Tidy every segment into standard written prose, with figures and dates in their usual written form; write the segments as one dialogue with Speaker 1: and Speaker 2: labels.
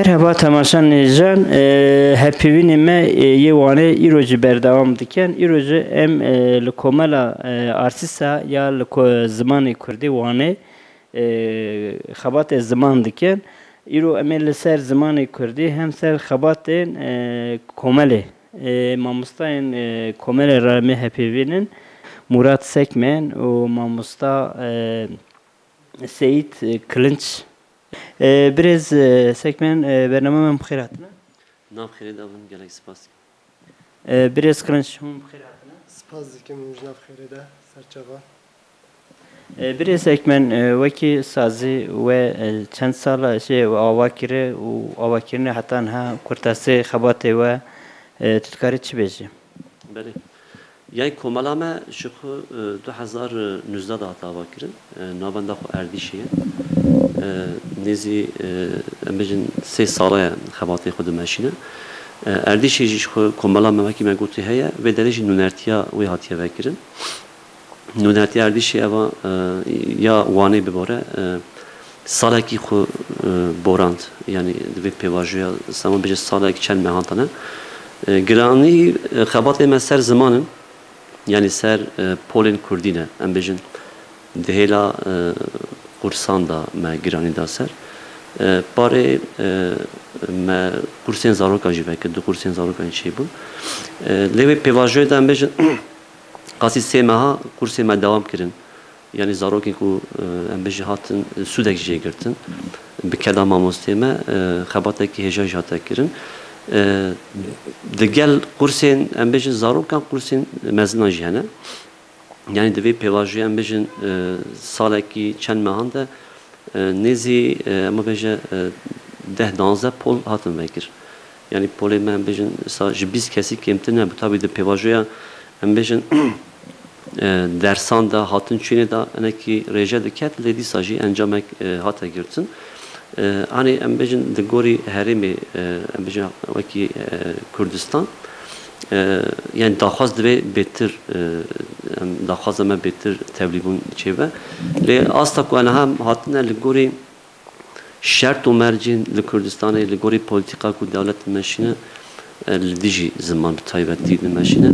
Speaker 1: Merhaba tamaşan Necan. Hepivine yewane iroji berdavam diken. İroji em komela arsisa ya zamanı kurdi wane xabat zaman diken. İro emel ser zamanı kurdi hem ser xabatın komele. Mamustayın komele rame hepivinin Murat Sekmen o mamusta Seyit Kılınç. Biraz sekmen برنامه بخیراتنا.
Speaker 2: نام خیلی دارم گلک سپاس.
Speaker 1: biraz kılınç bخیراتنا.
Speaker 3: سپاس دیگه موجنا بخیره ده سرچاوا.
Speaker 1: biraz sekmen vaki sazı ve çند سال şey avakire و avakirine hatta ha kurtası xabatı ve tutkari çi beji.
Speaker 2: بله. یای کمالامه شخو 2019 da hata kirin. Navanda xo erdişiye. Nezi emjin 3 sala xabatı xo demeşine. Erdişi şخو کمالامه vaki me gotu heye ve derece nunertiya ve hatiye vekirin. Nunertiya erdişi eva ya vane bibare salaki xo borand yani ve pevajoya sama beje salaki çel mehantane. Grani xabatı meser zamanın yani ser Polen Kurdine embejin dehela kursan da me girani da ser pare me kursen zaroka jivek de kursen zaroka şey bu leve pevajoy da embejin qasi semaha kurse me devam kirin yani zaroki ku embejin hatın sudek jey girtin bi kedama mosteme xabataki hejaj hatta kirin Digel kursen embejin zarokan kursen mezna jihane yani devi pevajoy embejin salaki çen mehanda nezi ama beje 10-12 pol hatın vekir yani pol embejin sadece biz kesik kemtine bu tabi de pevajoya embejin dersan da hatın çine da anaki reje de ket ledi saji encamek hata girtin hani embejin de gori herimi embejin vaki Kurdistan yani daxwaz dve betir daxwaz ama betir tevlibun çeve le asta ku ana ham hatna le gori şart u mercin le Kurdistan'a le gori politika ku devlet meşine le diji zaman taybeti meşine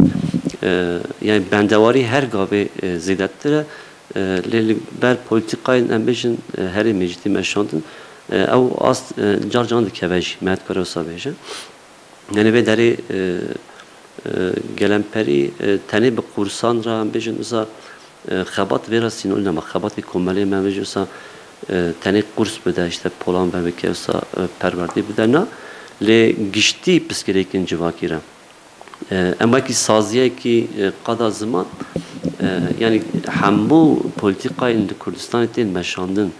Speaker 2: yani bendevari her gabe zedettire le ber politikayın embejin herimi ciddi meşandın او است جارجان دکویج مهد کارو سابیجه یعنی به دری گلمپری تنی به قرصان را بیشتر مثلا خبات ویراسین اول نما خباتی کمالی من بیشتر تنی قرص بده işte پولان به که مثلا پروردی بده نه ل گشتی پسکریکن جواکیره اما کی سازیه کی قضا زمان yani همو politikای اند کردستان تین مشاندن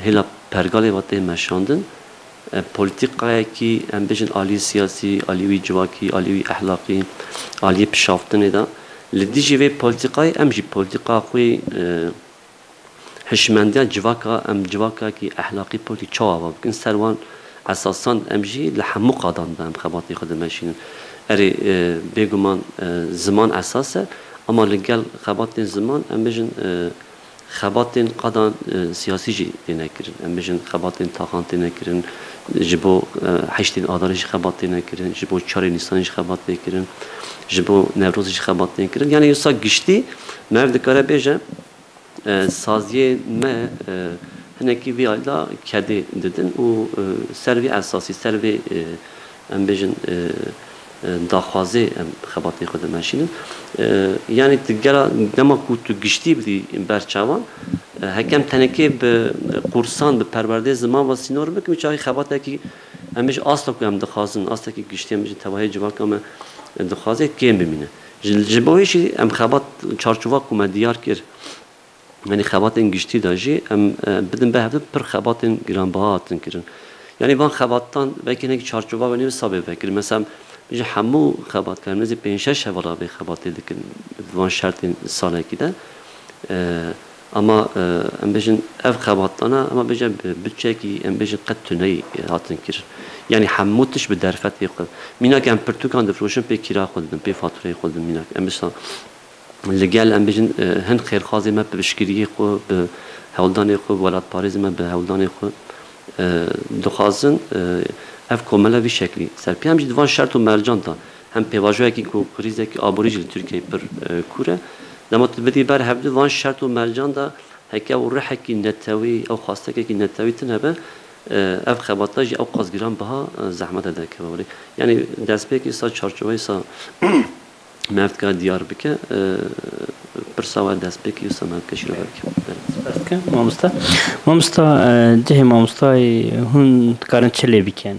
Speaker 2: هلا pergale vatê meşandin politikaya ki em bêjin alî siyasî, alî wî civakî, alî wî ehlaqî, alî pişaftinê da li dijî vê politikayê em jî politika xwe hişmendiya civaka em civakakî ehlaqî politik çawa bikin ser wan esasan em jî li hemû qadan da em xebatê xwe dimeşînin erê bêguman ziman esas e ama li gel xebatên ziman em bêjin xebatên qadan siyasî jî tê nekirin em bêjin xebatên taxan tê nekirin ji bo heştên adarê jî xebat tê nekirin ji bo çarê nîsanê jî xebat tê kirin ji bo Newrozê jî xebat tê kirin yani wisa giştî me dikare bêje saziyê me hinekî vî ayda kedê didin û ser vî esasî ser vê em bêjin daxwazê em xebatê xwe dimeşînin yani digera dema ku tu giştî bidî berçavan hekem tenekê bi qursan bi perwerdê ziman ve sînor bikim çavî xebatekî em jî asla ku em dixwazin astakî giştî em jî tevahê civaka me dixwaze kêm bimîne ji bo wê jî em xebat çarçova ku me diyar kir yani xebatên giştî da jî em bidin behevdin pir xebatên giranbaha hatin kirin yani van xebattan vekî nekî çarçova ve nî sabê vekir mesela بیش همو خبات کردن از 5-6 هفته به خبات دیدن وان شرطین ساله کیده اما ام بیشن اف خباتنا اما بیشن بچه کی ام بیشن قد تنهی هاتن کر یعنی هموتش به درفت یکم مینا که ام پرتوکان دفروشن به کیرا خودم به فاتوره خودم مینا ام بیشن لگل ام بیشن هن خیر خازی ما به بشکری خو به هولدانی خو ولاد پاریز ما به هولدانی خو دخوازن اف کاملا وی شکلی سرپی هم جدوان شرط و مرجان دا هم پیواجوه کی کو کریزه کی آبوریج ترکیه پر کوره دمت بدی بر هفته وان شرط و مرجان دا هکی او رح کی نتاوی او خواسته کی نتاوی تنبه اف خباتاج او قازگیران بها زحمت ده که ولی یعنی دست به کی سا چارچوبه سا مفت که دیار بکه برساوه دست به کی سا مفت کشی رو بکه
Speaker 1: مامستا جه مامستای هون کارن چلی بکن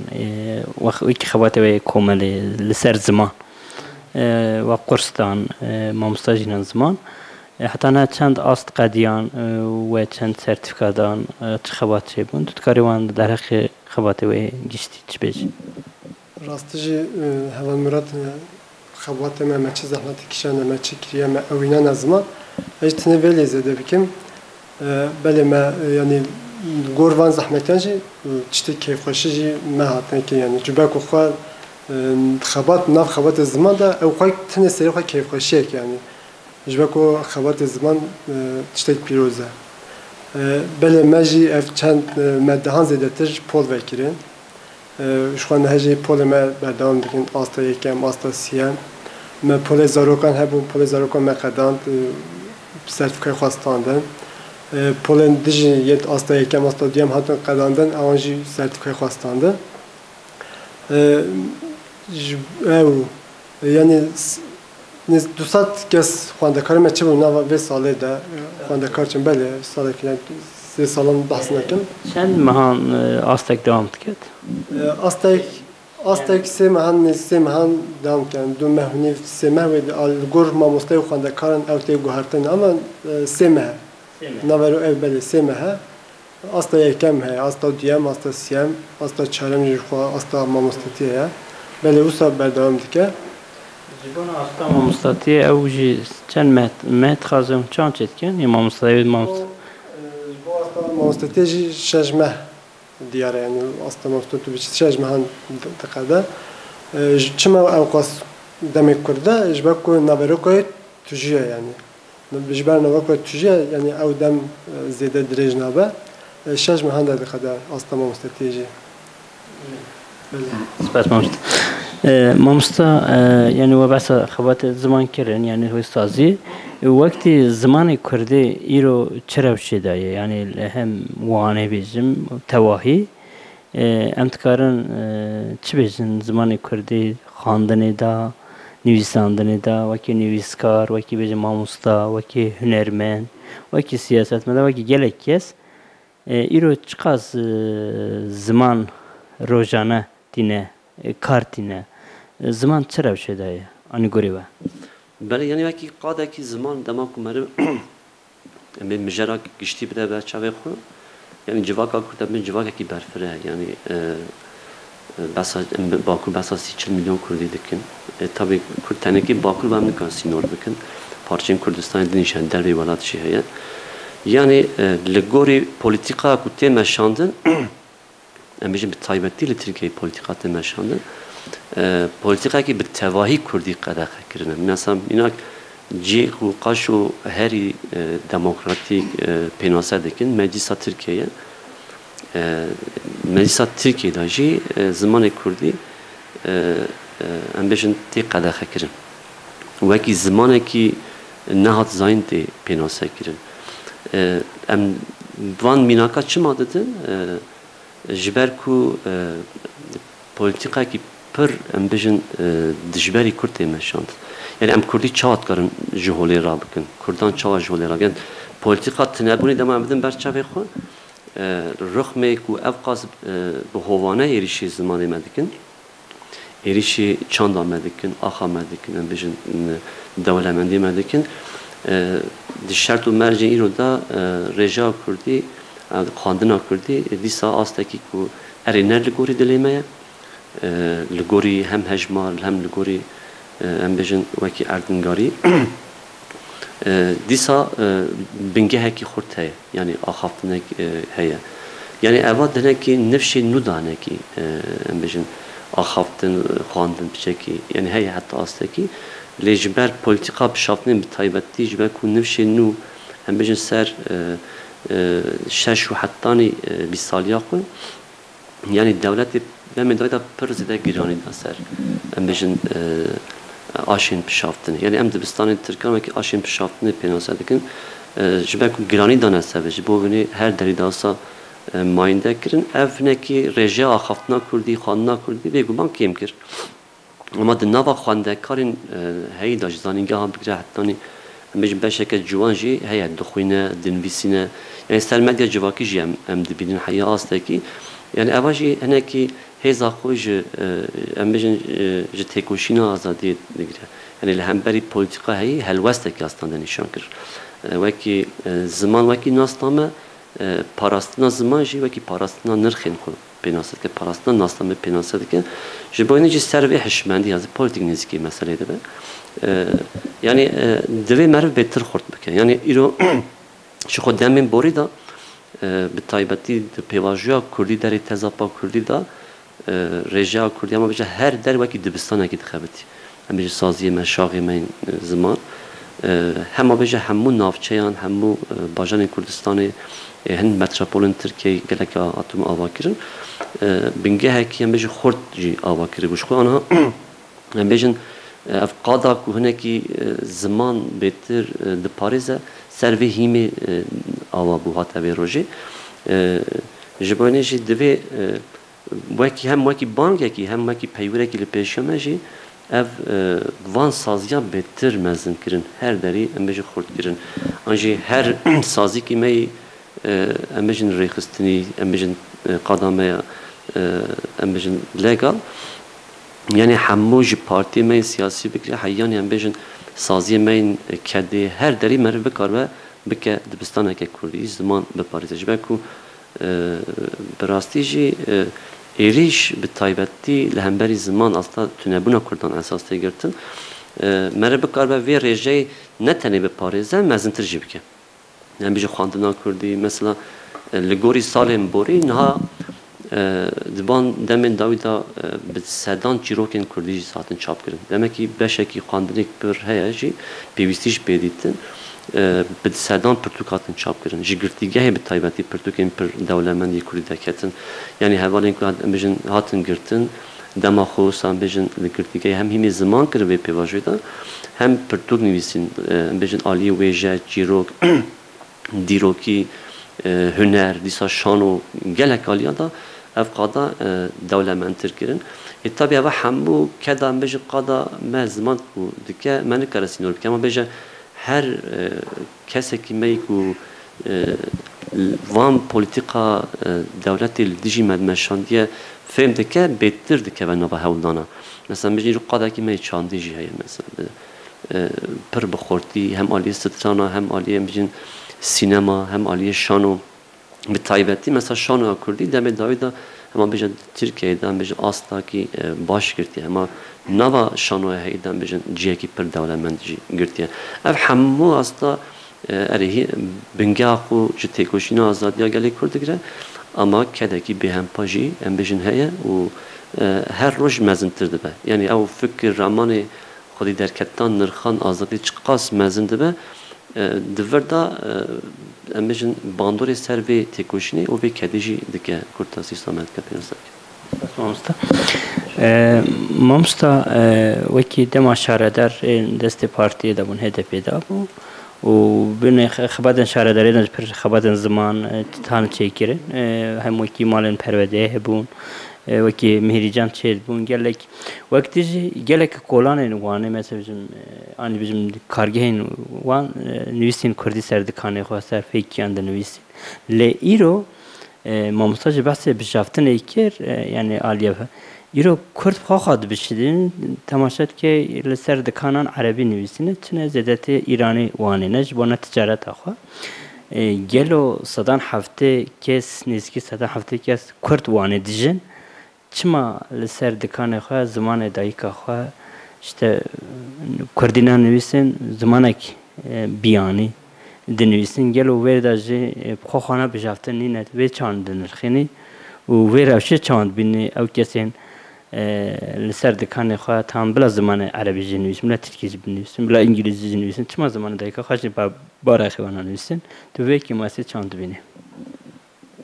Speaker 1: وقتی خباته و کامل لسر زمان و قرصدان مامستا جنان زمان حتی نه چند آست قدیان و چند سرتیفیکاتان چه خباته بون تو کاری وان در حق خباته و گشتی چه بیش
Speaker 3: راستجی هوان مراد خباته ما چه زحمت کشانه ما چه کریه ما اوینا نزمان اجتنه ولی زده بکم بله ما یعنی گوروان زحمتان جی چتی کیف خوشی جی ما هاتن که یعنی جبه کو خواه خبات ناف خبات زمان دا او خواه تنه سری خواه کیف خوشیه که یعنی جبه کو خبات زمان چتی پیروزه بله ما جی اف چند مدهان زده تر پول وکرین شخوان هجی پول ما بردام بکن آستا یکم آستا سیم ما پول زاروکان هبون پول زاروکان ما قداند سرتیفیکای خواستاندن پولن دیجی یه آستا یکم آستا دیم هاتون قداندن آنجی سرتیفیکای خواستاندن او یعنی دوستات کس خواندکار ما چه بود نه و ساله ده خواندکار چون بله ساله که سه سالان بحث نکن
Speaker 1: چند مهان آستک دوام کرد
Speaker 3: آستک سه مهان دوام کرد دو مهونی سه مهوی الگور ما مستوی خواندکارن اوتی گوهرتن اما سه مه نوارو اول بله سه مه آستا یکم هست آستا دیم آستا سیم آستا چهارم جوخوا آستا ما مستطیه بله او سال بردام دیگه
Speaker 1: جبان آستا ما مستطیه او جی چند مهت خازم چند چید کن یا ما مستطیه
Speaker 3: ما مستطیه جی شش مه دیاره یعنی آستا ما مستطیه بیشتر شش مه هم دقیقه چما اوقاس دمک کرده جبه که نوارو که تجیه یعنی بجبر نوکر تجیه یعنی او دم زیاده درج نبه شش ماه هنده دقیقه آستما مستطیجی.
Speaker 1: سپاس مامستا. مامستا یعنی و بس خبات زمان کردن یعنی هوی سازی وقتی زمان کرده ایرو چرا بشده یعنی هم وانه بیشم تواهی امتکارن چه بیشن زمان کرده خواندنی دا نویسندنی دا وکی نویسکار وکی بیش ماموستا وکی هنرمند وکی سیاستمدار وکی گلک کس ایرو چقدر زمان روزانه دینه کارتینه زمان چرا بشه آنی گریبه
Speaker 2: بله یعنی وکی قاده کی زمان دماغ کمره من مجرد گشتی بده به چاوی خو یعنی جواکا کرده من جواکا کی برفره یعنی بس باکو بس 30 میلیون کردی دکن tabii Kürt teneki bakır ve Amerikan sinor bakın parçayın Kürdistan dinişen devre velat şehir yani legori politika kutte meşandın emicim bir taybetli Türkiye politika te meşandın politika ki bir tevahi Kürdi kadar kirine mesela inak ci ku qaşu heri demokratik penasa dekin meclisa Türkiye meclisa Türkiye'de ji zamanı Kürdi ام بیشتر تی قدر خکرن وکی زمانی که نهاد زاین تی پیناسه کرن ام وان میناکات چه مادتن جبر کو پولیتیکا کی پر ام بیشتر دجبری کرده میشند یعنی ام کردی چهات کارن جهولی را بکن کردان چهات جهولی را بکن پولیتیکا تنبونی دام بدن بر چه بخو رخمه کو افقاز به هوانه ایریشی زمانی مدکن erişi çanda medikin, aha medikin, bizim devlemendi medikin. Dişert u merce iroda reja kurdi, kandina kurdi. Disa astaki ku eriner ligori dilemeye, ligori hem hejmar hem ligori hem bizim vaki erdingari. Disa binge heki kurt heye, yani ahafnek heye. Yani evad dene ki nefşi nudane ki hem bizim آخافتن خواندن بچکی یعنی هی حتی آستکی لیجبر پلیتیکا بشافنه بتایبتی جبر کننوش نو هم بجن سر شش و حتانی بیسالیا کن yani devleti ben da pır de girani da ser em bejin aşin pişaftını yani em dibistanı Türkiye ki aşin pişaftını penasadikin jibe ku girani da nesebe jibo beni her deri dasa mayinde kirin evneki reja axaftna kurdi xanna kurdi ve guman kim kir ama de nava xande karin hey da zaningah bigre hattani em beşeke juanji hey dukhine dinvisine yani sel medya civaki ji em dibinin hayya astaki yani avaji heneki heza خوش امبیشن جتکوشینا آزادی دیگه یعنی لهمبری پلیتیکا هی هلوست کی استان نشان کرد وکی زمان وکی ناستامه پاراستنا زمان جی وکی پاراستنا نرخین کن پیناست که پاراستنا ناستامه پیناست که جبانی جی سر به حشمندی از پلیتیک نزدیکی مسئله ده yani دوی مرو بهتر خورد بکن yani ایرو چه خود دمین بوری دا به تایبتی پیواژیا کردی داری تزاپا کردی دا رجاء کردی اما بچه هر در وکی دبستان اگه دخبتی هم بچه سازی من شاقی من زمان هم بچه همون نافچهان همون باجان کردستان هند متروپولن ترکیه گلک اتم آوا کردن بنگه هکی هم بچه خورد جی آوا کرده بوش خو آنها هم بچه افقادا که هنکی زمان بهتر د پاریزه سروی هیمی آوا بو هاته به روژه جبانه جی دوی وکی هم وکی بانگی کی هم وکی پیوره کی لپیشمه جی اف وان سازیا بهتر مزن کرن هر دری امبج خورد کرن آنجی هر سازی کی می امبجن ریخستنی امبجن قدامه امبجن لگال yani هموج پارتی می سیاسی بکری حیانی امبجن سازی می کدی هر دری مرد بکار و بکه دبستانه که کردی زمان بپاریزش بکو براستیجی ایریش به تایبتی لهمبری زمان اصلا تنبونه کردن اساس تگرتن مرد بکار و وی رژه نتنی به پاریزه مزنتر جی بکه yani بیجه خواندنا کردی مثلا لگوری سالم بوری نها دبان دمن داویدا به سدان چیروکن کردی ساعتن چاپ کردن demek ki beşeki خواندنیک پر هیجی پیوستیش بدیتن به سدان پرتوکاتن چاپ کردن جگرتیگه به تایبتی پرتوکن پر دولمندی کردی دکتن یعنی حوالین که بیشن هاتن گرتن دما خوصان بیشن لگرتیگه هم همی زمان کرد به پیواجویدا هم پرتوک نویسین بیشن عالی ویژه چیروک دیروکی هنر دیسا شانو گلک عالیا دا اف قادا دولمندتر کردن tabi ama همو کدام بیشن قادا ما زمان کو دکه من کرسینور که ما بیشن her kese ki meyku van politika devleti dici medmeşandiye femdeke bettir dike ve nova hevdana mesela bir qada ki mey çandici hay mesela per bxorti hem aliye strana hem aliye bijin sinema hem aliye şano bir taybeti mesela şano kurdi deme davida ama bijin Türkiye'den bijin asla ki baş girdi ama nava şanoya heyden bijin ciyeki per devletmend girdi ev hammu asla erihi bingaqu jitekoşina azadiya gelek kurdigre ama kedeki behem paji em bijin heye u her roj mezintir dibe yani ev fikir ramani خودی در کتان نرخان آزادی چقاس مزن دبه دوردا امیشن باندوری سر و تکوشنی او به کدیجی دیگه کورتا سیستمات کپیرسک.
Speaker 1: مامستا وکی دم شهردار دست پارتی دبون هدف دابو و بین خبرن شهرداری دنج پر خبرن زمان تان چیکره هم وکی مالن پرورده هبون وکی مهریجان چید بون گلک وقتی گلک کلان وانه مثلا bizim kargehin وان نویسین کردی سردکانه خو سر فیکیان د نویسین ل ایرو مامساج بحث بجافتن ایکر yani عالیه ایرو کرد خواهد بشدین تماشات که لسردکانان عربی نویسینه چنه زدت ایرانی وانه نج بنا تجارت آخوا گلو صدان هفته کس نیسکی صدان هفته کس کرد وانه دیجن چما لسر دکان خواه زمان دایکا خواه işte Kurdina nüvisin zamanek biyani dinüvisin gel o verdacı khokhana bijafte ninet ve çandınır khini o veravşe çand bini ev kesin لسر دکان خواه tam بلا زمان عربی نویسیم بلا ترکیزی نویسیم بلا انگلیسی نویسیم چما زمان دایکا خواهش با باره خواه نویسیم تو وی که ماسی چند بینی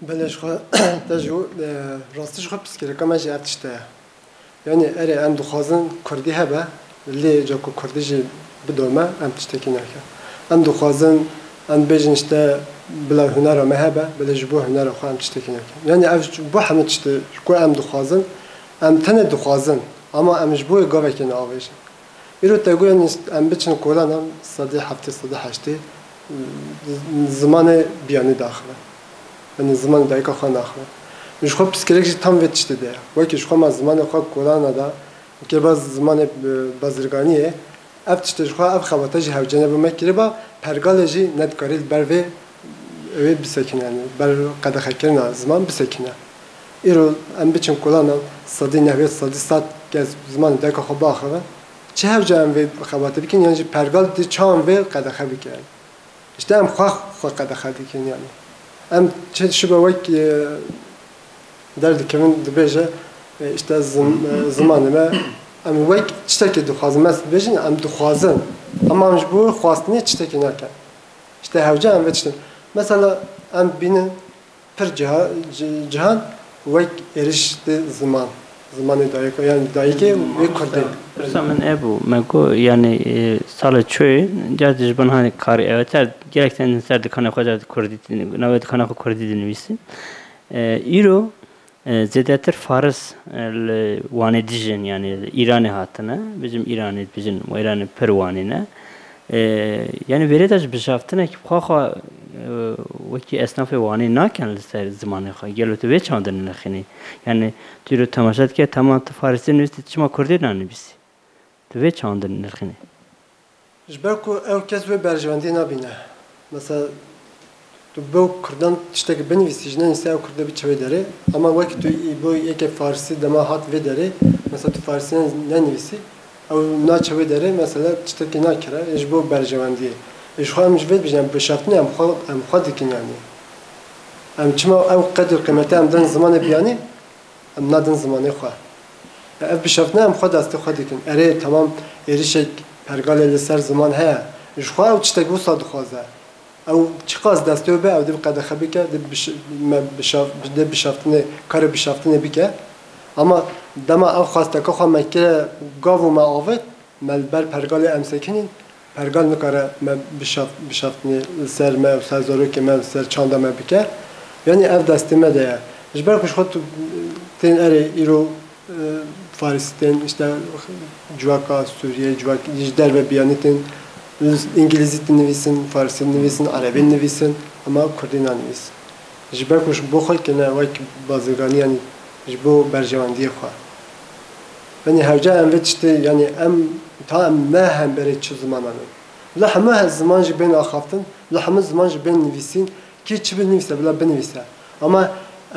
Speaker 3: بلش خو تجو راستش خو بسكر كما جي ارتشتا يعني اري ام دخوازن كردي هبه اللي جاكو كردي جي بدوما ام تشتكي ناكا ام دخوازن ام بيجن اشتا بلا هنر ما هبه بلا جبو هنر خو ام تشتكي ناكا يعني اف بو حمد تشت كو ام دخوازن ام تنه دخوازن اما ام جبو گاوكن اويش يرو تگو يعني ام بچن كولانا صدي هفته صدي هشته زمان بياني داخله yani zaman dayka xan axla. Ju xo psikolojik tam vetişti de. Vaki ju xo ma zaman xo Kur'an'a da ki baz zaman bazırganiye. Eftişte ju xo ev xavata ji hevcene bu mekiri ba pergaleji net karil berve ev bisekin yani ber kada xekerna zaman bisekine. İro em biçim Kur'an'a sadi nehvet sadi sat gez zaman dayka xo ba axla. Çi hevce em ve xavata bikin yani pergal di çam ve kada xabik yani. İşte em xo kada xabikin yani. ام چه شبه وک درد کمن دبیجه işte zamanı mı ام وک çteki duhazım mes bejin ام duhazın ama bu xwastni çteki naken işte hevce ام veçtin mesela ام binin per cihan vek erişti zamanı dayık yani dayıke ve kurdu
Speaker 1: Zaman ebu mego yani salı çöy cadiş ban hani kari evet gerekten serdi kana koca kurdi navet kana kurdi dinvisi iro zedetir Fars vanedijin yani İran'ı hatına bizim İran'ı pervanine yani veredaj bişaftına ki xaxa وکی اسناف وانی ناکن سر زمان خواهی گلو تو ویچ آندن نخینی یعنی توی رو تماشاد که تمام تو فارسی نویسی چما کردی ننویسی تو ویچ آندن نخینی
Speaker 3: جبر کو او کس به برجواندی نبینه مثلا تو با کردن تشتک بنویسی جنن نیست او کرده بیچه داره اما وقتی تو با یک فارسی دما هات و داره مثلا تو فارسی ننویسی او ناچه داره مثلا تشتکی نکره اجبو برجواندیه إشخاص مش بيد بيجي بشافتني أم خد كنياني أم كم أو قدر قيمته أم دن زمان بياني أم نادن زماني خوا أف بشافتني أم خد أستي خد كن أري تمام إريشك برجال لسر زمان هيا إشخاص أو تشتغل صاد خوازه أو تقاس دستيو به أو دب قد خبيكه دب بشافتني كار بشافتني بيكه أما دما أو خاصة كخوا مكة قاو ما أوفت ملبر برجال أم سكنين pergal nikare me bişaftni ser me ser zoruk me ser çanda me bike yani ev destime de ya jber kuş xot ten ere iro Faris'ten işte Cuvaka Suriye Cuvak Jder ve Biyanet'in İngilizce nevisin Farsça nevisin Arabi nevisin ama Kürdinan nevis jber kuş bu xol kene vak bazıgani yani jbo berjevandiye xwa yani hevca em veçti yani em tam ما هم برای چه زمانه لا همه زمان جبین آخافتن لا همه زمان جبین نویسین کی چی بنویسه بلا بنویسه اما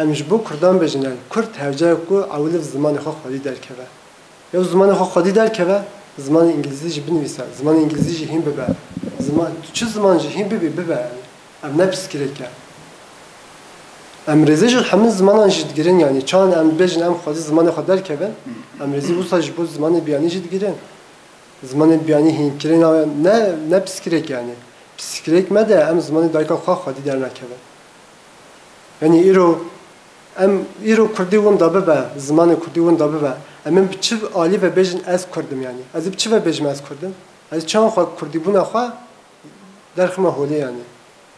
Speaker 3: امش بو کردان بجنن کرد هرجای کو اول زمان خو خالی در کبه یا زمان خو خالی در کبه زمان انگلیسی جی بنویسه زمان انگلیسی جی هم ببر زمان چه زمان جی هم ببر ام نفس کرکه ام رزج همه زمان جد گرین yani çan ام بجن ام خالی زمان خو در کبه ام رزی بو ساج بو زمان بیانی جد گرین zamanı biyani hinkirin ne psikrek yani psikrek me de em zamanı dayka xwa xadi dernek hebe yani iro kurdi won da bebe zamanı kurdi won da bebe em biçiv ali ve bejin ez kurdim yani ez biçiv ve bejim ez kurdim ez çan xwa kurdi buna xwa derxma holi yani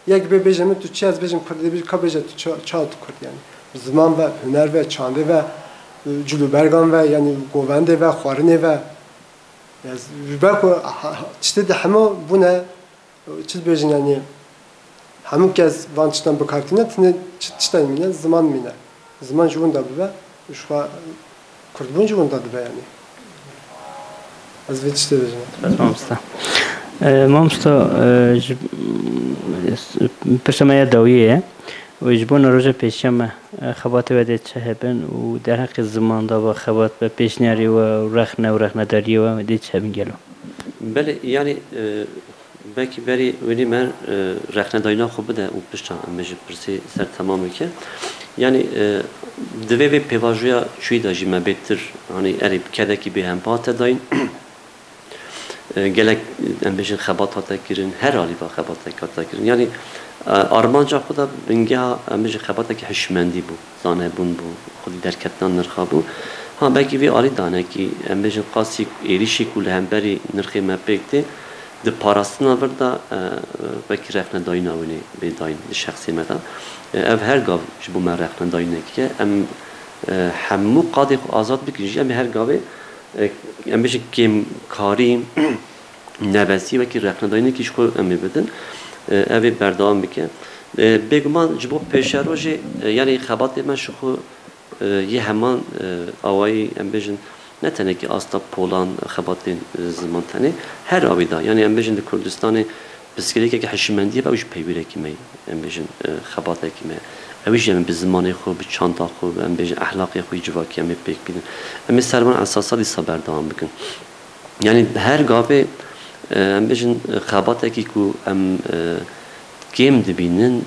Speaker 3: yek be bejim tu çi ez bejim kurdi bir kabeje tu çat kurd yani zaman ve hüner ve çande ve culubergan ve yani govende ve xwarine ve باكو تشتد حمو بنا تشد بيجن يعني حمو كاز وانشتن بكارتينه تنه تشتن مينه زمان جون دا ببا شوا كردبون جون دا ببا يعني از ويت تشتد بيجن
Speaker 1: مامستا برشمه دویه و اجبون روز پیشم خبات وده چه هبن و در حق زمان دا با خبات به پیشنیاری و رخنه داری و دی چه هبن گلو
Speaker 2: بله یعنی belki beri öyle ben rehne dayına خوب ده و piştan mecbur persi ser tamamı ki yani dve ve pevajoya şuy da jime betir hani erip kedeki bir empate dayın gelek embejin xabat hata kirin her hali ba xabat hata kirin yani آرمانجا خدا بنگه امروز خباته که حشمندی بود زانه بون بود خودی درکتن نرخا بود ها بگی وی آلی دانه که امروز قاسی ایریشی کل هم بری نرخی مپیکته د پاراستنا وردا بکی رخنه داین آونی به داین شخصی مدا اف هر گاو جبو من رخنه داینه که ام همو قاضی خو آزاد بکنی ام هر گاوه ام بشه کم کاری نوازی وکی رخنه داینه کیش خو امی بدن اوی بردام بکن بگمان جبو پیشه روژه یعنی خبات من شخو یه همان آوایی ام بجن نه تنه که آستا پولان خباتین زمان تنه هر آویدا یعنی ام بجن کردستان بسکری که حشمندیه باوش پیوره کی می ام بجن خباته کی می اویش ام به زمان خو به چانتا خو ام بجن اخلاقی خو جواکی ام پیک بیدن ام سرمان اساسا دیسا بردام بکن یعنی هر گاوه ام بجن خباته کی کو ام گیم دبینن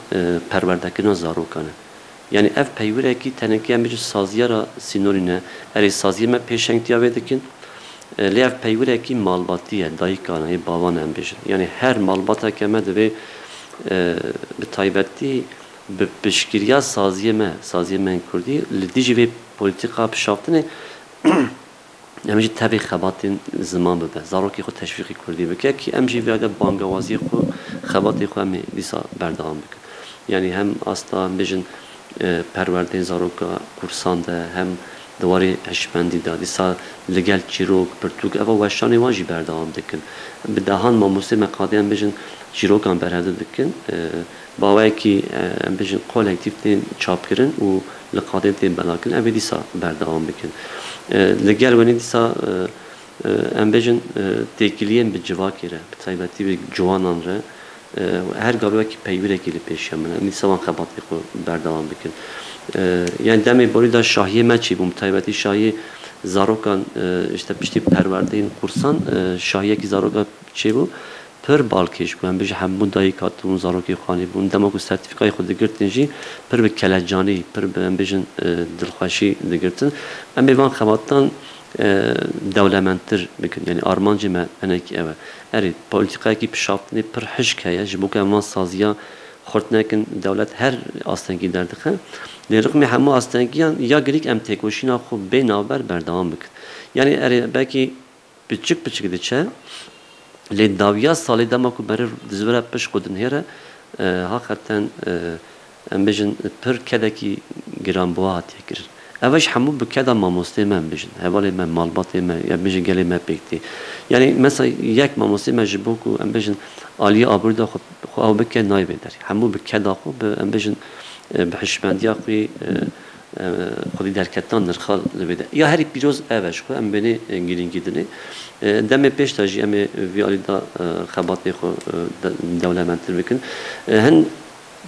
Speaker 2: پروردگان زارو کنه یعنی اف پیوره کی تنکی هم بچه سازیه را سینورینه اری سازیه ما پیشنگتیا بدکن لی اف پیوره کی مالباتیه دایکانه باوان هم بچه یعنی هر مالباتا که ما دوی به تایبتی به بشکریا سازیه ما کردی لدیجی وی پولیتیکا بشافتنه امجی تبی خباتین زمان بده زاروکی خود تشویقی کردی بکه که امجی ویاده بانگوازی خود خباتی خود هم دیسا بردام بکن یعنی هم استا بجن پرورده زاروکا کورسان ده هم دواری هشمندی دادی سا لگل چیروک پرتوک اوا وشانی واجی بردام دکن به دهان ما موسی مقاده هم بجن چیروکان برهده دکن باوی که بجن کولکتیف دین چاپ کرن و لقاده دین بلا کن اوی دیسا بردام بکن لگل ونی دیسا ام بجن تکیلین به جواکی را به طایبتی به جوانان را هر گاوی که پیوره کلی پیش من میسوان خباتی خو بردام بکن یعنی دمی باری دا شاهی مچی بوم تایبتی شاهی زاروکان işte پشتی پروردین کورسان شاهی کی زاروکا چی بو پر بالکش بو هم بشه همون دایی کاتون زاروکی خانی بون دما کو سرتیفیکای خود گرتنجی پر به کلجانی پر به هم بجن دلخوشی دگرتن ام بیوان خباتان دولمندتر بکن یعنی آرمانجی من انکی اوه اری پولیتیکایی که پشافتنی پر حشک هیا جبو که امان سازیا خورد نکن دولت هر آستانگی دردخه لرغم همه آستانگیان یا گریک ام تکوشینا خوب به نابر بردام بکن یعنی اری بکی بچک دیچه لی داویا سالی دما کو بره دزوره پش خودن هره حقیقتاً ام بجن پر کدکی گرانبوها هاتیه کرد اوش همو بکدا ماموسته من بجن حوالی من مالباتی من یا بجن گلی من بکتی یعنی مثلا یک ماموسته من جبو کو ام بجن آلی آبردا خود او بکه نای بداری همو بکدا خو ام بجن بحشمندیا خوی خودی درکتان نرخال لبیده یا هری پیروز اوش خو ام بینی گیرینگی دنی دم پیش تاجی ام ویالی دا خباتی خو دولمندتر بکن هن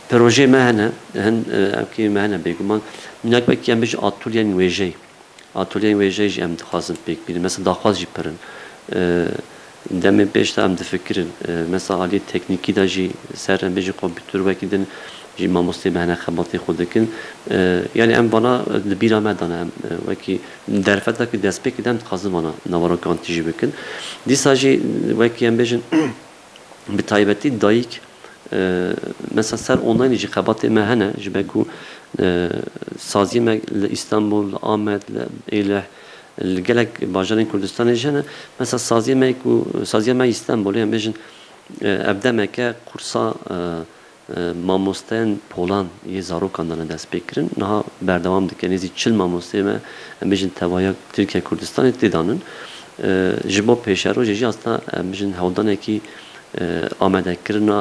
Speaker 2: پروژه مهنه هن اکی مهنه بگم منک بکی ام بیش آتولیان ویژه جی ام دخوازم بیگ بیرم مثلا دخواز جی پرن دم پیش تا ام دفکرن مثلا عالی تکنیکی دا جی سر ام بیش کامپیوتر وکی دن جی ماموستی مهنه خباتی خود دکن یعنی ام بانا بیرا مدانه ام وکی درفت دا که دست بیگ دم دخوازم بانا نوارو کانتیجی بکن دیسا جی وکی ام بیشن به تایبتی دایک مثلا سر اونلاین جی خبات مهنه جبکو سازی مگ استانبول آمد ایله الجلك باجرين كردستان جنة مثلا سازی مگ استانبول هم بجن ابدا مکه کورسا ماموستن پولان یه زارو کندن دست بکرن نه بردوام دکن ازی چل ماموسته ما بجن توایا ترکیه کردستان دیدانن جبو پیش رو جی اصلا بجن هودانه کی آمده کرنا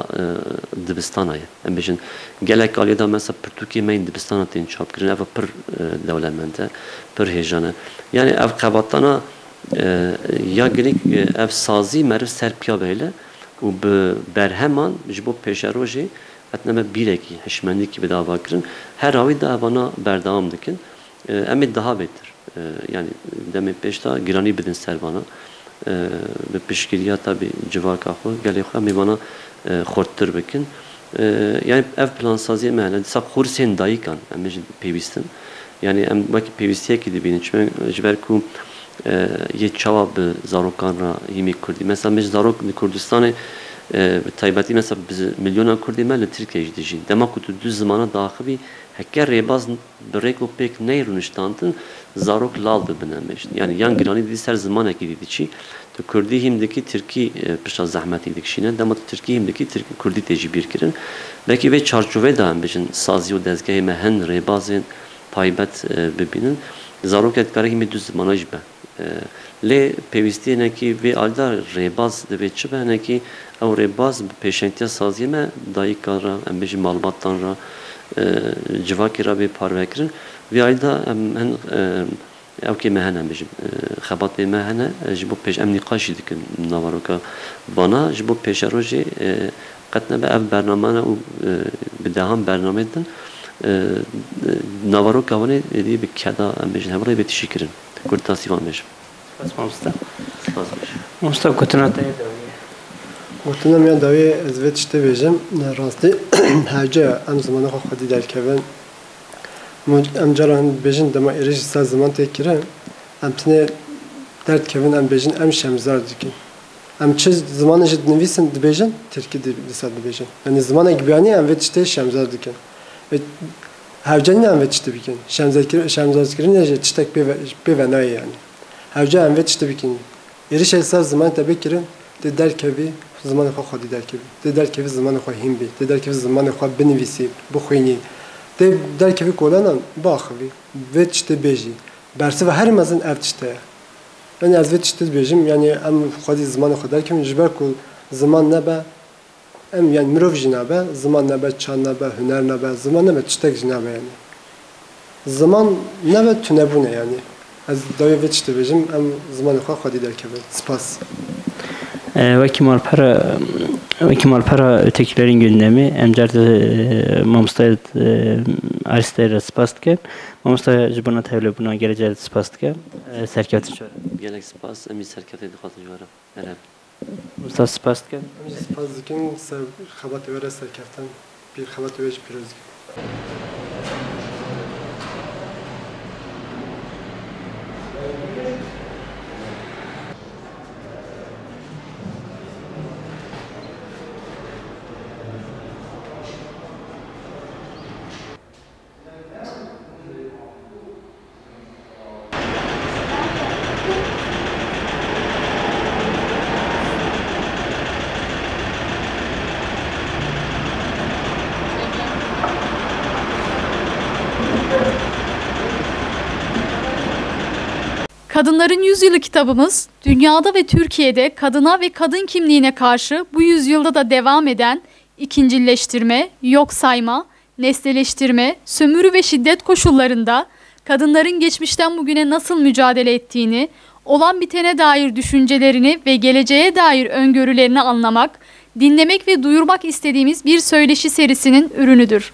Speaker 2: دبستانه ام بجن گلک آلی دا مثلا پرتوکی من دبستانه تین چاپ کرن اف پر دولتمنده پر هیجانه یعنی اف قباطانا یا گریک اف سازی مرف سر پیا بیله و به برهمان جبو پیش روزی اتنما بیرکی هشمندی کی بداوا کرن هر آوی دا وانا بردام دکن امی daha beter yani demi peşta girani bedin servana به پیشگیری تابی جوار کاخو گلی خو میوانه خورتر بکن یعنی اف پلان سازی معنی دیسا خورسین دایی کن امیش پیوستن یعنی ام وقتی پیوستیه کی دبینه چون جبر کو یه چواب زاروکان را همی کردی مثلا مش زاروک کردستان taybeti mesela biz milyona Kurdî me li Tirkiye dijî. Dema ku tu du zimana daxivî heker rêbaz birêk û pêk neyrûniştantin zarok lal dibine meşin. Yani yan giranî dî ser zimanekî dî diçî. Tu Kurdî hîmdekî Tirkî pişta zehmetî dikişîne. Dema tu Tirkî hîmdekî Kurdî tê jî bîrkirin. Belkî vê çarçovê de em bijin sazî û dezgehê me hin rêbazên taybet bibînin. Zarokê dikare hîmê du zimana jî be. Lê pêwîstî hinekî vê alîda rêbaz divê çi be hinekî ew rêbaz bi pêşengtiya saziyê me dayîka ra em bêjî malbatan ra civakê ra bê parvekirin vê alîda em hin evkê me hene em bêjim xebatê me hene ji bo pêş em nîqaşî dikin navaroka bana ji bo pêşerojê qet nebe ev bername ne û bi dehan bername din navaroka wanê êdî bi keda em bêjin hevrê bê tişî kirin Kurda sîvan bêjim.
Speaker 1: Mustafa Kutunat'a
Speaker 3: Muhtemelen ya davi ezvet işte bejim rastı hacı am zamanı xadi derkevin am caran bejin dema eriş saz zaman tekire am tine dert kevin am bejin am şemzar dikin am çiz zamanı jid nevisin bejin Türkiye lisad bejin yani zamana gibiyani am vet işte şemzar dikin ve hacı ne am vet işte bikin şemzar kirin ne çitek be nay yani hacı am vet işte bikin eriş saz zaman tabi kirin de derkevi زمان خو خودی در کی زمان خو هم بی در کی زمان خو بنویسی بخوینی در کی کلان باخوی وچت بیجی برسه و هر مزن ارتشته yani az وچت بیجیم yani am خودی زمان خو در کی جبر کو زمان نبا am yani mirov jinabe zaman nebe çan nebe hüner nebe zaman nebe çtek jinabe yani zaman nebe tünebune yani az dayı وچت بیجیم am zaman خو خودی در کی spas
Speaker 1: Vekil Malpara ötekilerin gündemi emcarda Mamustay Aristayla spastke Mamustay jibuna tevle buna geleceği spastke serkevti çora.
Speaker 2: Gelek spas emi serkevti dikhatı jora. Merhaba.
Speaker 1: Mustafa spastke.
Speaker 3: Spastkin xabat vere serkevten bir xabat vere pirozgi.
Speaker 4: Kadınların Yüzyılı kitabımız, dünyada ve Türkiye'de kadına ve kadın kimliğine karşı bu yüzyılda da devam eden ikincilleştirme, yok sayma, nesneleştirme, sömürü ve şiddet koşullarında kadınların geçmişten bugüne nasıl mücadele ettiğini, olan bitene dair düşüncelerini ve geleceğe dair öngörülerini anlamak, dinlemek ve duyurmak istediğimiz bir söyleşi serisinin ürünüdür.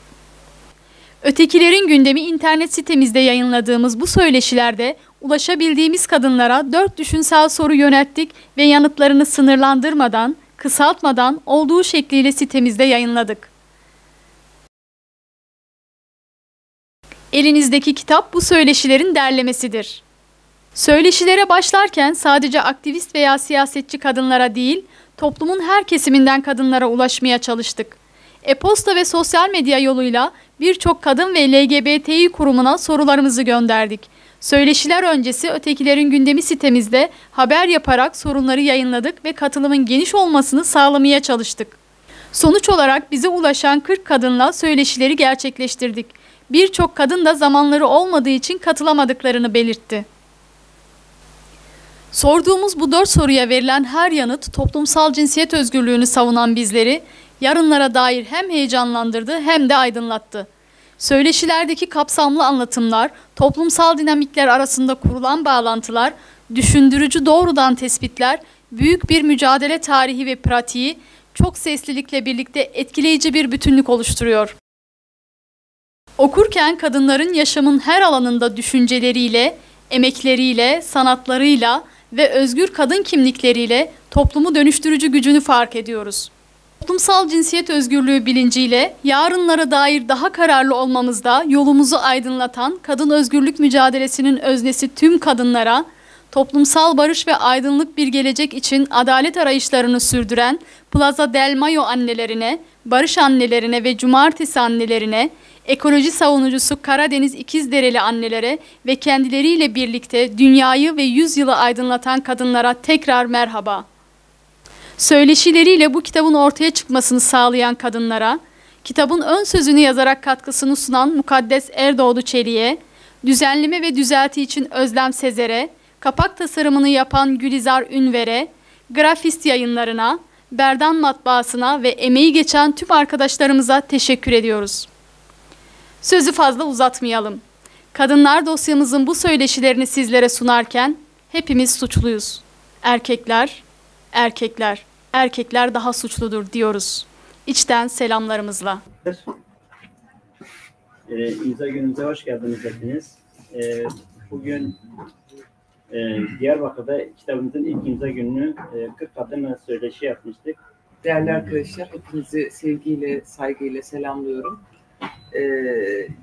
Speaker 4: Ötekilerin gündemi internet sitemizde yayınladığımız bu söyleşilerde ulaşabildiğimiz kadınlara 4 düşünsel soru yönelttik ve yanıtlarını sınırlandırmadan, kısaltmadan olduğu şekliyle sitemizde yayınladık. Elinizdeki kitap bu söyleşilerin derlemesidir. Söyleşilere başlarken sadece aktivist veya siyasetçi kadınlara değil, toplumun her kesiminden kadınlara ulaşmaya çalıştık. E-posta ve sosyal medya yoluyla birçok kadın ve LGBTİ kurumuna sorularımızı gönderdik. Söyleşiler öncesi Ötekilerin Gündemi sitemizde haber yaparak sorunları yayınladık ve katılımın geniş olmasını sağlamaya çalıştık. Sonuç olarak bize ulaşan 40 kadınla söyleşileri gerçekleştirdik. Birçok kadın da zamanları olmadığı için katılamadıklarını belirtti. Sorduğumuz bu 4 soruya verilen her yanıt toplumsal cinsiyet özgürlüğünü savunan bizleri yarınlara dair hem heyecanlandırdı hem de aydınlattı. Söyleşilerdeki kapsamlı anlatımlar, toplumsal dinamikler arasında kurulan bağlantılar, düşündürücü doğrudan tespitler, büyük bir mücadele tarihi ve pratiği, çok seslilikle birlikte etkileyici bir bütünlük oluşturuyor. Okurken kadınların yaşamın her alanında düşünceleriyle, emekleriyle, sanatlarıyla ve özgür kadın kimlikleriyle toplumu dönüştürücü gücünü fark ediyoruz. Toplumsal cinsiyet özgürlüğü bilinciyle yarınlara dair daha kararlı olmamızda yolumuzu aydınlatan kadın özgürlük mücadelesinin öznesi tüm kadınlara, toplumsal barış ve aydınlık bir gelecek için adalet arayışlarını sürdüren Plaza del Mayo annelerine, barış annelerine ve cumartesi annelerine, ekoloji savunucusu Karadeniz İkizdereli annelere ve kendileriyle birlikte dünyayı ve yüzyılı aydınlatan kadınlara tekrar merhaba. Söyleşileriyle bu kitabın ortaya çıkmasını sağlayan kadınlara, kitabın ön sözünü yazarak katkısını sunan Mukaddes Erdoğdu Çelik'e, düzenleme ve düzelti için Özlem Sezer'e, kapak tasarımını yapan Gülizar Ünver'e, Grafist Yayınlarına, Berdan Matbaası'na ve emeği geçen tüm arkadaşlarımıza teşekkür ediyoruz. Sözü fazla uzatmayalım. Kadınlar dosyamızın bu söyleşilerini sizlere sunarken hepimiz suçluyuz. Erkekler, erkekler, erkekler daha suçludur diyoruz. İçten selamlarımızla.
Speaker 1: İmza günümüze hoş geldiniz hepiniz. Bugün Diyarbakır'da kitabımızın ilk imza gününü 40 kadınla söyleşi yapmıştık.
Speaker 5: Değerli arkadaşlar, hepinizi sevgiyle, saygıyla selamlıyorum.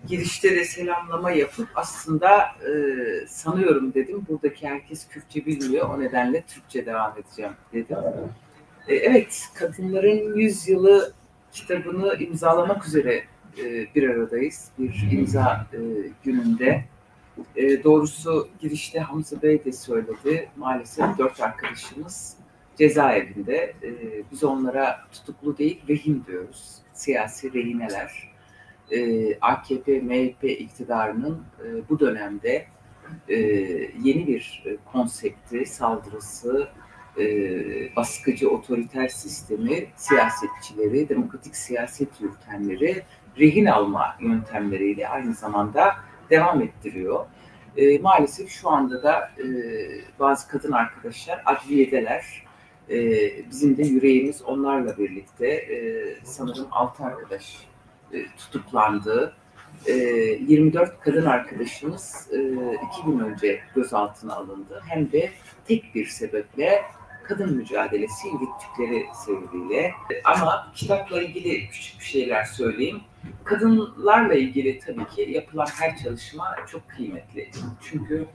Speaker 5: Girişte de selamlama yapıp aslında sanıyorum dedim, buradaki herkes Kürtçe bilmiyor, o nedenle Türkçe devam edeceğim dedim. Evet, Kadınların 100 Yılı kitabını imzalamak üzere bir aradayız, bir imza gününde. Doğrusu girişte Hamza Bey de söyledi, maalesef 4 arkadaşımız cezaevinde. Biz onlara tutuklu değil, rehin diyoruz, siyasi rehineler. AKP, MHP iktidarının bu dönemde yeni bir konsepti, saldırısı, baskıcı otoriter sistemi, siyasetçileri, demokratik siyaset yürütenleri rehin alma yöntemleriyle aynı zamanda devam ettiriyor. Maalesef şu anda da bazı kadın arkadaşlar adliyedeler. Bizim de yüreğimiz onlarla birlikte sanırım 6 arkadaş tutuklandı. 24 kadın arkadaşımız 2 gün önce gözaltına alındı. Hem de tek bir sebeple kadın mücadelesi yürüttükleri sebebiyle. Ama kitapla ilgili küçük bir şeyler söyleyeyim. Kadınlarla ilgili tabii ki yapılan her çalışma çok kıymetli. Çünkü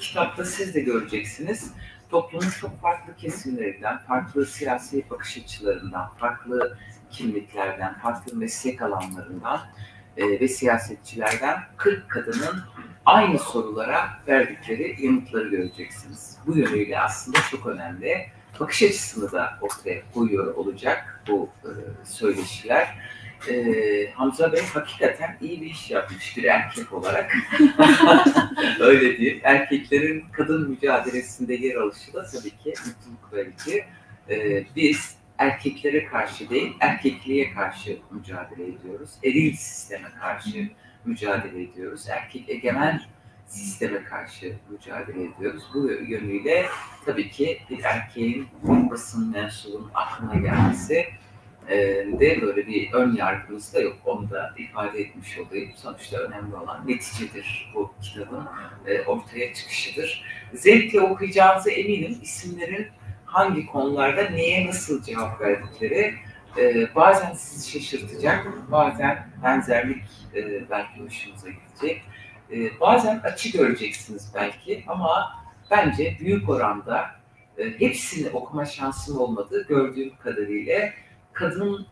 Speaker 5: kitapta siz de göreceksiniz. Toplumun çok farklı kesimlerinden, farklı siyasi bakış açılarından, farklı kimliklerden, farklı meslek alanlarından ve siyasetçilerden 40 kadının aynı sorulara verdikleri yanıtları göreceksiniz. Bu yönüyle aslında çok önemli. Bakış açısını da ortaya koyuyor olacak bu söyleşiler. Hamza Bey hakikaten iyi bir iş yapmış bir erkek olarak. Öyle değil. Erkeklerin kadın mücadelesinde yer alışı da tabii ki mutluluk verici. Biz erkeklere karşı değil, erkekliğe karşı mücadele ediyoruz. Eril sisteme karşı mücadele ediyoruz. Erkek egemen sisteme karşı mücadele ediyoruz. Bu yönüyle tabii ki bir erkeğin bir basın mensubunun aklına gelmesi de böyle bir ön yargımız da yok. Onu da ifade etmiş olayım. Sonuçta önemli olan neticedir bu kitabın ortaya çıkışıdır. Zevkle okuyacağınıza eminim. İsimlerin hangi konularda neye nasıl cevap verdikleri bazen sizi şaşırtacak, bazen benzerlik belki hoşunuza gidecek. Bazen açı göreceksiniz belki ama bence büyük oranda hepsini okuma şansım olmadı gördüğüm kadarıyla kadın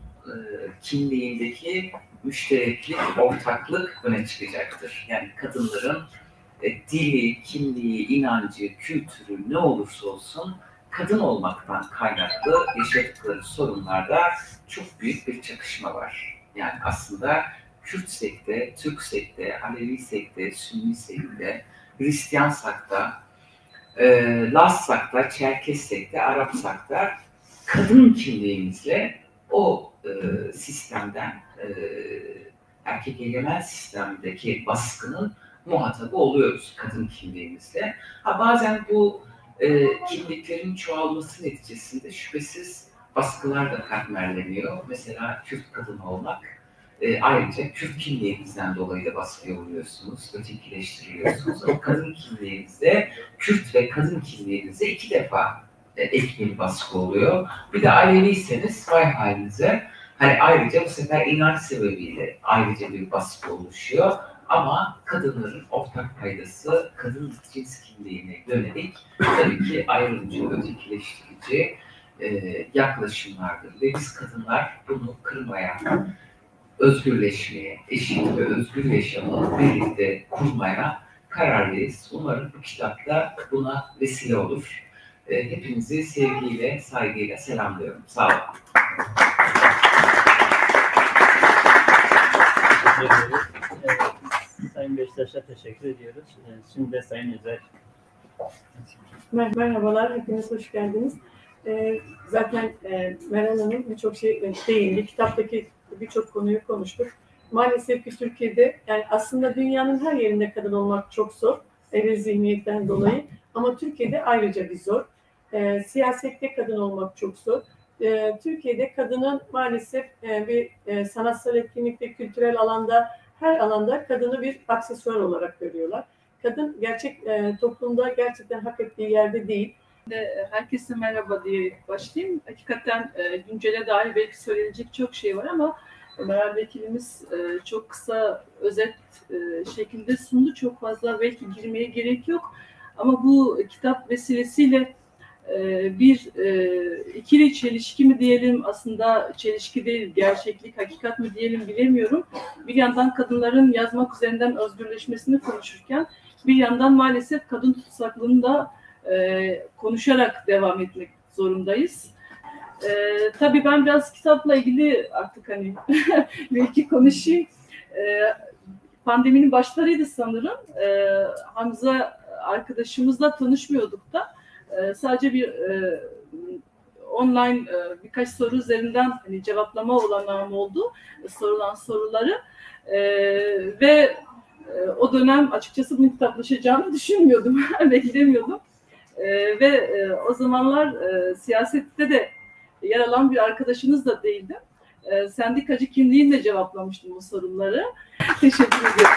Speaker 5: kimliğindeki müştereklik, ortaklık öne çıkacaktır. Yani kadınların dili, kimliği, inancı, kültürü ne olursa olsun kadın olmaktan kaynaklı yaşadıkları sorunlarda çok büyük bir çakışma var. Yani aslında Kürtsek de, Türksek de, Alevisek de, Sünnisek de, Hristiyansak da, Lazsak da, Çerkessek de, Arapsak da kadın kimliğimizle o sistemden, erkek egemen sistemdeki baskının muhatabı oluyoruz kadın kimliğimizle. Bazen bu kimliklerin çoğalması neticesinde şüphesiz baskılar da katmerleniyor. Mesela Kürt kadın olmak, ayrıca Kürt kimliğinizden dolayı da baskıya uğruyorsunuz, ötekileştiriliyorsunuz. O kadın kimliğinizde, Kürt ve kadın kimliğinizde 2 defa ek bir baskı oluyor. Bir de Aleviyseniz vay halinize. Hani ayrıca bu sefer inanç sebebiyle ayrıca bir baskı oluşuyor. Ama kadınların ortak paydası kadın cins kimliğine yönelik tabii ki ayrımcı, ötekileştirici yaklaşımlardır. Ve biz kadınlar bunu kırmaya, özgürleşmeye, eşit ve özgür yaşamı birlikte kurmaya kararlıyız. Umarım bu kitapta buna vesile olur. Hepinizi sevgiyle, saygıyla selamlıyorum. Sağ olun.
Speaker 1: Sayın Beşiktaş'a teşekkür ediyoruz. Şimdi de Sayın Özer.
Speaker 6: Merhabalar, hepiniz hoş geldiniz. Zaten Meral Hanım birçok şey değindi. Kitaptaki birçok konuyu konuştuk. Maalesef ki Türkiye'de, yani aslında dünyanın her yerinde kadın olmak çok zor. Eril zihniyetten dolayı. Ama Türkiye'de ayrıca bir zor. Siyasette kadın olmak çok zor. Türkiye'de kadının maalesef bir sanatsal etkinlikte, kültürel alanda, her alanda kadını bir aksesuar olarak görüyorlar. Kadın toplumda gerçekten hak ettiği yerde değil.
Speaker 7: Herkese merhaba diye başlayayım. Hakikaten güncele dair belki söylenecek çok şey var ama Meral Vekilimiz çok kısa, özet şekilde sundu. Çok fazla belki girmeye gerek yok. Ama bu kitap vesilesiyle bir ikili çelişki mi diyelim, aslında çelişki değil, gerçeklik, hakikat mi diyelim bilemiyorum. Bir yandan kadınların yazmak üzerinden özgürleşmesini konuşurken bir yandan maalesef kadın tutsaklığını da konuşarak devam etmek zorundayız. Tabii ben biraz kitapla ilgili artık hani belki konuşayım. Pandeminin başlarıydı sanırım. Hamza arkadaşımızla tanışmıyorduk da. Sadece bir online birkaç soru üzerinden hani cevaplama olanağım oldu. Sorulan soruları. Ve o dönem açıkçası bunun kitaplaşacağını düşünmüyordum. Beklemiyordum. Ve o zamanlar siyasette de yer alan bir arkadaşınız da değildim. Sendikacı kimliğimle cevaplamıştım bu soruları. Teşekkür ederim.